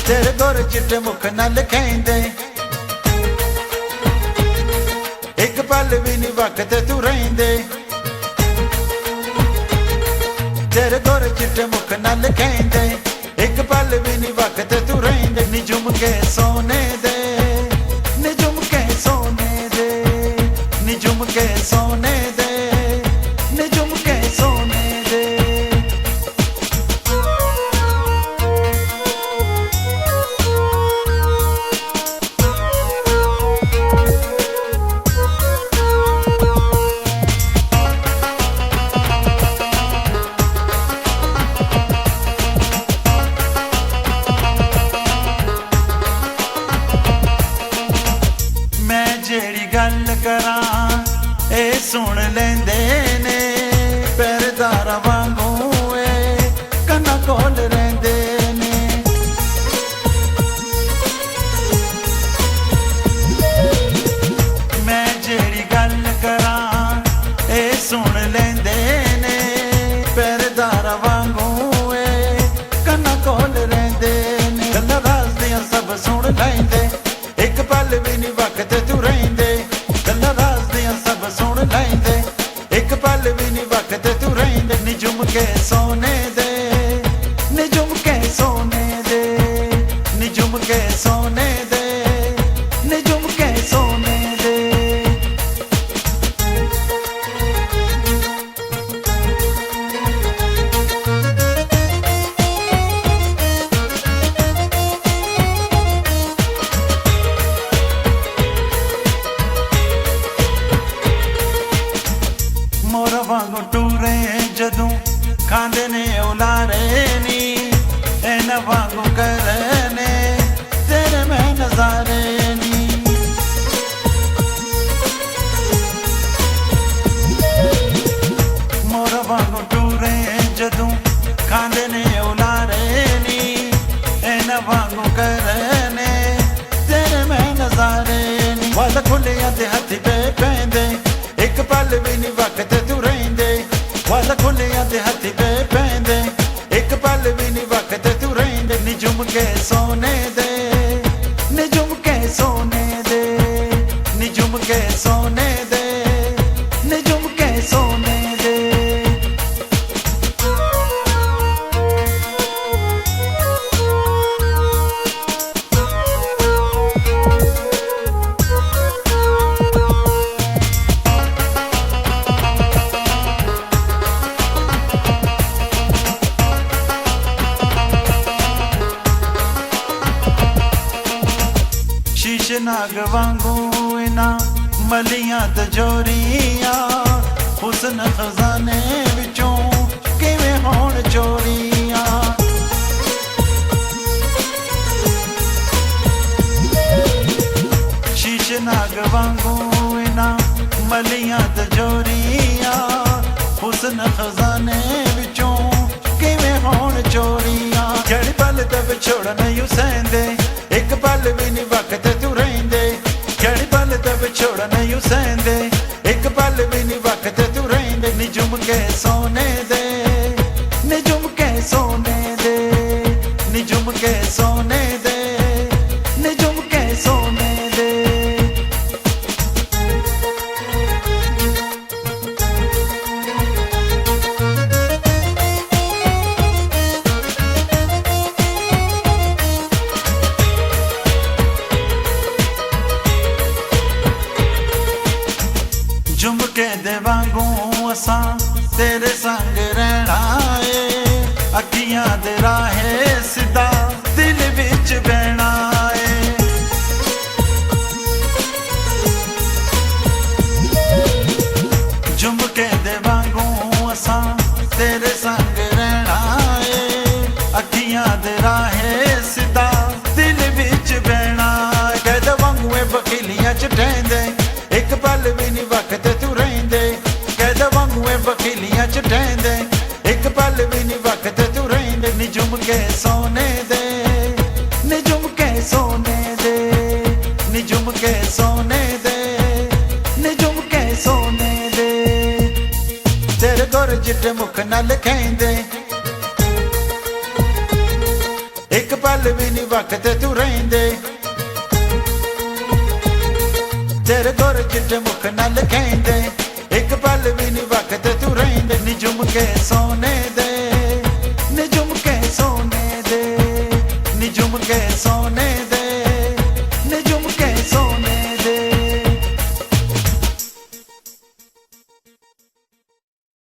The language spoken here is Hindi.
तेरे गोरे चिट्टे मुख नाल खेंदे एक पल भी नहीं वक्त तू रहिंदे तेरे गोरे चिट्टे मुख नाल खेंदे एक पल भी नहीं वक्त तू रहिंदे नी झुम के सोने दे नी झुम के सोने दे नी झुम के सोने दे नी झुम के सोने दे जेड़ी गल करां ए सुन लेंदे ने पैरदार वांगू ए कन्ना कोल रहिंदे ने मैं जेड़ी गल करां ए सुन लेंदे ने पैरदार वांगू ए कन्ना कोल रहिंदे ने गल्लां राज दियां सब सुन लैंदे एक पल भी नहीं वक्त तू रहिंदे गल्लां राज दियां सब सुन लैंदे एक पल भी नहीं वक्त तू रहिंदे नी झुम के सोने दे नी झुम के सोने दे नी झुम के सोने दे नी झुम के सोने दे मोर वांगू टूरे जदूं खांदे ने उलारे नी एन वांगू करने तेरे में नजारे नी मोर वांगू टूरे जदूं खांदे ने उलारे नी एन वांगू करने तेरे में नजारे नी वाल खुलियां ते हत्थी पे पैंदे एक पल भी नहीं वक्त तू रहिंदे वाल खुलियां ते हत्थी पे पैंदे एक पल भी नहीं वक्त तू रहिंदे नी झुम के सोने दे नी झुम के सोने दे नी झुम के सोने दे नी झुम के सोने दे नाग वांगू इना मलियां तजोरियां हुस्न खजाने विचों किवें होण चोरियां शीश नाग वांगू इना मलियां तजोरियां हुस्न खजाने विचों किवें होण चोरियां जड़ी पल ते विछोड़ नहीं सहिंदे एक पल भी नहीं वक्त तू रहिंदे जड़ी पल ते विछोड़ नहीं सहिंदे एक पल भी नहीं वक्त तू रहिंदे नी झुम के सोने दे नी झुम के सोने दे नी झुम के सोने दे नी झुम के सोने दे झुमके दे वांगू असां तेरे संग रहना है अखियां दे राहे सिदा दिल विच बहना है झुमके दे वांगू असां तेरे संग रहना है अखियां दे राहे सिदा दिल विच बहना कहदे वांगू बखीलियां च ठहंदे एक पल भी नहीं वक्त तू रहिंदे कहदे वांगू बखीलियां च ठहंदे एक पल भी नहीं वक्त तू रहिंदे नी झुम के सोने दे नी झुम के सोने दे नी झुम के सोने दे नी झुम के सोने दे तेरे गोरे चिट्टे मुख नाल खेंदे एक पल पल भी नहीं वक्त तू रहिंदे तेरे गोर चिट्टे मुख नाल खेंदे एक पल भी नहीं वक्त तू रहिंदे निजुम के सोने दे निजुम के सोने दे निजुम के सोने